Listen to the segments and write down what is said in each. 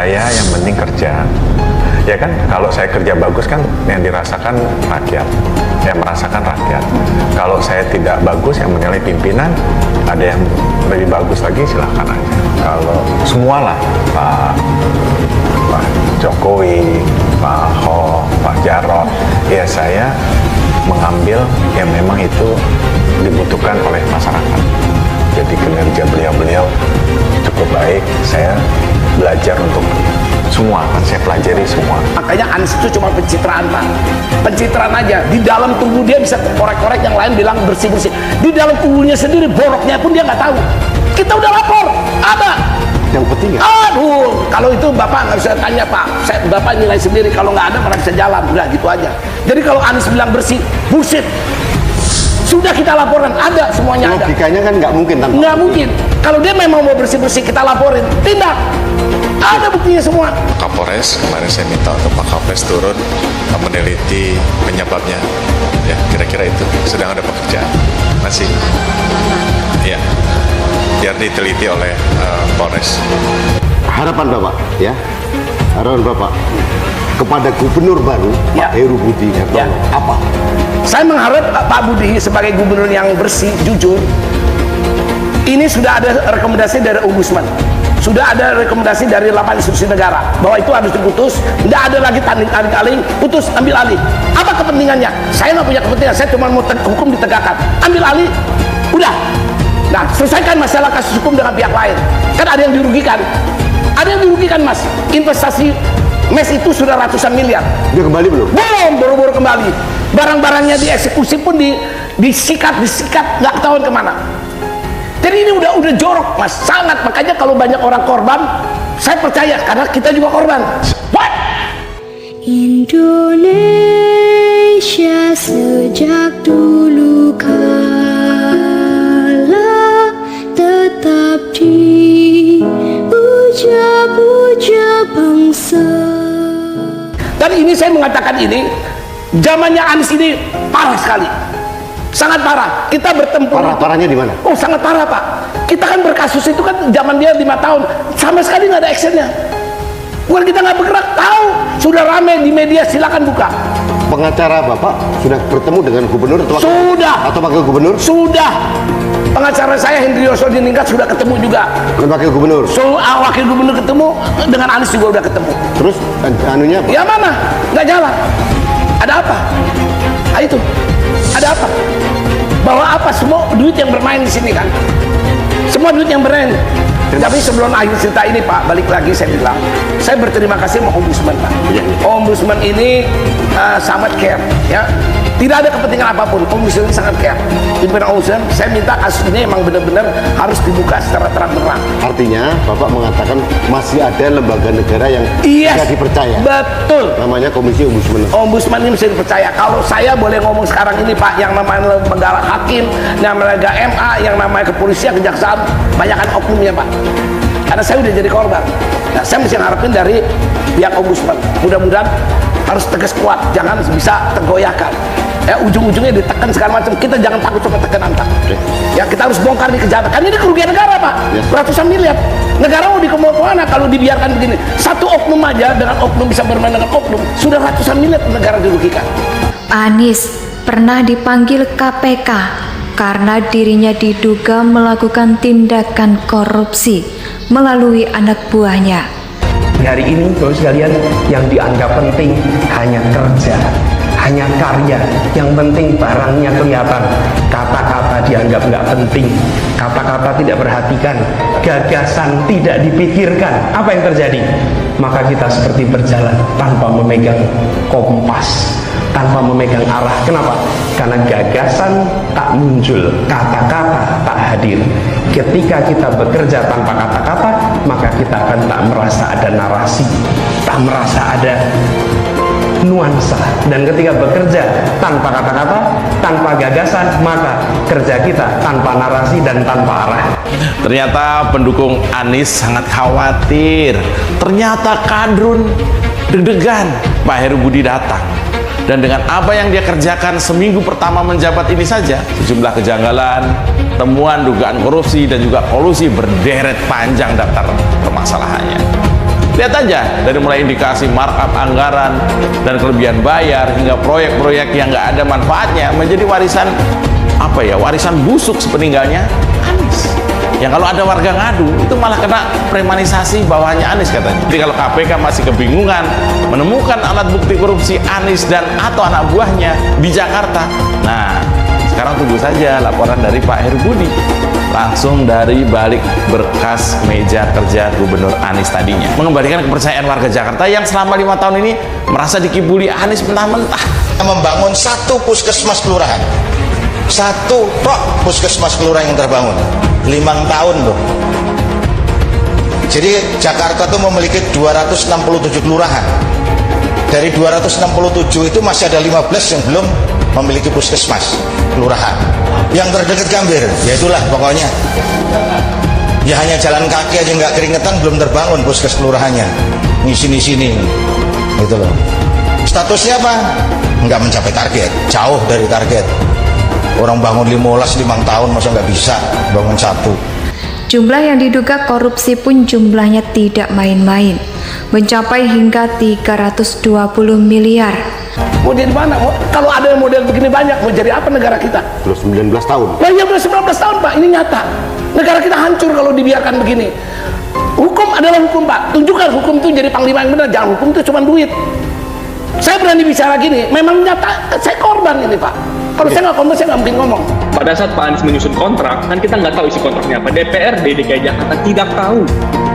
Saya yang penting kerja. Ya kan, kalau saya kerja bagus kan yang dirasakan rakyat, yang merasakan rakyat. Kalau saya tidak bagus, yang menilai pimpinan, ada yang lebih bagus lagi, silahkan aja. Kalau semualah, Pak Jokowi, Pak Ahok, Pak Jarot, ya saya mengambil yang memang itu dibutuhkan oleh masyarakat. Jadi kinerja beliau-beliau cukup baik, saya belajar untuk semua, kan saya pelajari semua. Makanya Anies itu cuma pencitraan, Pak. Pencitraan aja. Di dalam tubuh dia bisa korek-korek, yang lain bilang bersih-bersih. Di dalam tubuhnya sendiri, boroknya pun dia nggak tahu. Kita udah lapor, ada. Yang penting ya. Aduh, kalau itu Bapak nggak bisa tanya, Pak. Bapak nilai sendiri, kalau nggak ada mana bisa jalan. Udah gitu aja. Jadi kalau Anies bilang bersih, bullshit. Sudah kita laporan, ada semuanya ada. Logikanya kan nggak mungkin tanpa. Nggak mungkin. Kalau dia memang mau bersih-bersih, kita laporin. Tindak. Ada buktinya semua. Kapolres, kemarin saya minta untuk Pak Kapolres turun meneliti penyebabnya. Ya, kira-kira itu. Sedang ada pekerjaan. Masih. Ya. Biar diteliti oleh Polres. Harapan Bapak, ya. Harapan Bapak kepada Gubernur baru, Ya. Pak Heru Budi Hartono, Ya. apa? Saya mengharap Pak Budi sebagai gubernur yang bersih, jujur. Ini sudah ada rekomendasi dari Ombudsman. Sudah ada rekomendasi dari 8 institusi negara bahwa itu harus diputus, tidak ada lagi tanding-tanding, putus, ambil alih. Apa kepentingannya? Saya nggak punya kepentingan, saya cuma mau hukum ditegakkan. Ambil alih, udah. Nah, selesaikan masalah kasus hukum dengan pihak lain. Kan ada yang dirugikan. Ada yang dirugikan, Mas. Investasi MES itu sudah ratusan miliar. Dia kembali belum? Belum, baru-baru kembali. Barang-barangnya dieksekusi pun disikat, nggak ketahuan kemana. Jadi ini udah jorok, Mas, sangat. Makanya kalau banyak orang korban, saya percaya karena kita juga korban. What? Indonesia sejak dulu kala tetap dipuja-puja bangsa. Dan ini saya mengatakan ini, zamannya Anies ini parah sekali. Sangat parah. Kita bertempur. Parahnya di mana? Oh, sangat parah, Pak. Kita kan berkasus itu kan zaman dia 5 tahun. Sama sekali nggak ada actionnya. Bukan kita nggak bergerak, tahu. Sudah rame di media, silakan buka. Pengacara Bapak sudah bertemu dengan Gubernur Sudah. atau Wakil Gubernur? Sudah. Pengacara saya Hendri Yosodiningrat sudah ketemu juga. Dengan Wakil Gubernur? Wakil Gubernur ketemu, dengan Anies juga udah ketemu. Terus anunya apa? Ya mana? Nggak jalan. Ada apa? Nah, itu. Ada apa? Bahwa apa? Semua duit yang bermain di sini kan? Semua duit yang bermain. Tapi sebelum akhir cerita ini, Pak, balik lagi saya bilang, saya berterima kasih sama Ombudsman, Pak. Ombudsman ini sangat care, ya. Tidak ada kepentingan apapun. Ombudsman ini sangat care. Pimpinan Ombudsman, saya minta kasus ini emang benar-benar harus dibuka secara terang-terang. Artinya Bapak mengatakan masih ada lembaga negara yang Yes, bisa dipercaya. betul. Namanya Komisi Ombudsman. Ombudsman ini bisa dipercaya. Kalau saya boleh ngomong sekarang ini, Pak, yang namanya lembaga hakim, yang namanya MA, yang namanya kepolisian, kejaksaan, banyakkan oknumnya, Pak. Karena saya udah jadi korban. Nah, saya mesti ngarepin dari pihak Ombudsman. Mudah-mudahan harus tegas kuat, jangan bisa tergoyahkan. Ya, ujung-ujungnya ditekan segala macam. Kita jangan takut sama tekanan, Pak. Ya, kita harus bongkar nih kejahatan. Karena ini kerugian negara, Pak. Ratusan miliar. Negara mau dikemana kalau dibiarkan begini? Satu oknum aja dengan oknum bisa bermain dengan oknum, sudah ratusan miliar negara dirugikan. Anies pernah dipanggil KPK karena dirinya diduga melakukan tindakan korupsi melalui anak buahnya. Hari ini, Bapak sekalian, yang dianggap penting hanya kerja, hanya karya. Yang penting barangnya kelihatan. Kata-kata dianggap nggak penting, kata-kata tidak perhatikan, gagasan tidak dipikirkan. Apa yang terjadi? Maka kita seperti berjalan tanpa memegang kompas, tanpa memegang arah. Kenapa? Karena gagasan tak muncul, kata-kata tak hadir. Ketika kita bekerja tanpa kata-kata, maka kita akan tak merasa ada narasi, tak merasa ada nuansa. Dan ketika bekerja tanpa kata-kata, tanpa gagasan, maka kerja kita tanpa narasi dan tanpa arah. Ternyata pendukung Anies sangat khawatir. Ternyata kadrun deg-degan Pak Heru Budi datang. Dan dengan apa yang dia kerjakan seminggu pertama menjabat ini saja, sejumlah kejanggalan, temuan dugaan korupsi dan juga kolusi berderet panjang daftar permasalahannya. Lihat aja dari mulai indikasi markup anggaran dan kelebihan bayar hingga proyek-proyek yang nggak ada manfaatnya menjadi warisan warisan busuk sepeninggalnya Anies. Yang kalau ada warga ngadu itu malah kena premanisasi bawahnya Anies katanya. Jadi kalau KPK masih kebingungan menemukan alat bukti korupsi Anies dan atau anak buahnya di Jakarta, nah sekarang tunggu saja laporan dari Pak Heru Budi langsung dari balik berkas meja kerja Gubernur Anies tadinya, mengembalikan kepercayaan warga Jakarta yang selama 5 tahun ini merasa dikibuli Anies mentah-mentah. Membangun satu puskesmas kelurahan, satu puskesmas kelurahan yang terbangun 5 tahun loh. Jadi Jakarta itu memiliki 267 kelurahan. Dari 267 itu masih ada 15 yang belum memiliki puskesmas kelurahan. Yang terdekat Gambir, ya itulah pokoknya. Ya hanya jalan kaki aja nggak keringetan belum terbangun puskes kelurahannya. Di sini, gitu loh. Statusnya apa? Nggak mencapai target, jauh dari target. Orang bangun 5 tahun masa nggak bisa bangun satu. Jumlah yang diduga korupsi pun jumlahnya tidak main-main, mencapai hingga 320 miliar. Mau jadi mana? Kalau ada model begini banyak, mau jadi apa negara kita? Terus 19 tahun. Nah iya udah 19 tahun Pak, ini nyata. Negara kita hancur kalau dibiarkan begini. Hukum adalah hukum Pak. Tunjukkan hukum itu jadi panglima yang benar. Jangan hukum itu cuma duit. Saya berani bicara gini, memang nyata saya korban ini Pak. Kalau saya nggak korban, saya nggak mungkin ngomong. Pada saat Pak Anies menyusun kontrak, kan kita nggak tahu isi kontraknya apa. DPRD DKI Jakarta tidak tahu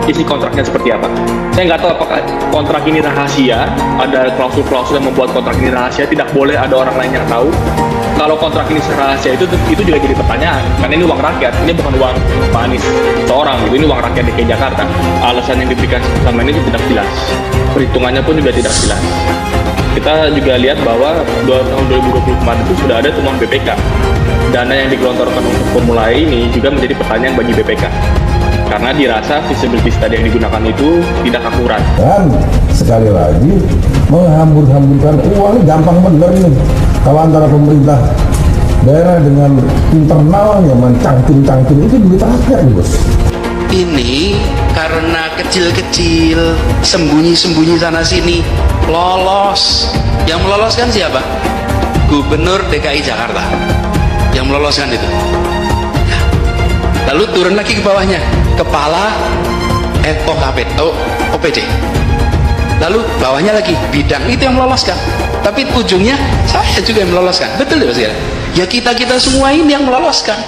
isi kontraknya seperti apa. Saya nggak tahu apakah kontrak ini rahasia, ada klausul-klausul yang membuat kontrak ini rahasia, tidak boleh ada orang lain yang tahu. Kalau kontrak ini rahasia itu juga jadi pertanyaan, karena ini uang rakyat, ini bukan uang Pak Anies seorang, gitu. Ini uang rakyat DKI Jakarta. Alasan yang diberikan selama ini tidak jelas, perhitungannya pun juga tidak jelas. Kita juga lihat bahwa tahun 2020 kemarin itu sudah ada temuan BPK. Dana yang digelontorkan untuk formula E ini juga menjadi pertanyaan bagi BPK. Karena dirasa visibility study yang digunakan itu tidak akurat. Dan sekali lagi menghambur-hamburkan uang ini gampang bener nih. Kalau antara pemerintah daerah dengan internal yang mencangking-cangking itu duit rakyat nih bos. Ini karena kecil-kecil, sembunyi-sembunyi sana sini, lolos. Yang meloloskan siapa? Gubernur DKI Jakarta yang meloloskan itu. Lalu turun lagi ke bawahnya, kepala OPD. Lalu bawahnya lagi bidang itu yang meloloskan. Tapi ujungnya saya juga yang meloloskan. Betul ya Mas? Ya kita semua ini yang meloloskan.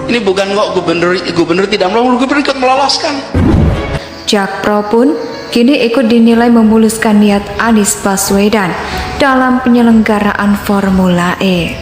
Ini bukan kok gubernur tidak meloloskan, gubernur ikut meloloskan. Jakpro pun kini ikut dinilai memuluskan niat Anies Baswedan dalam penyelenggaraan Formula E.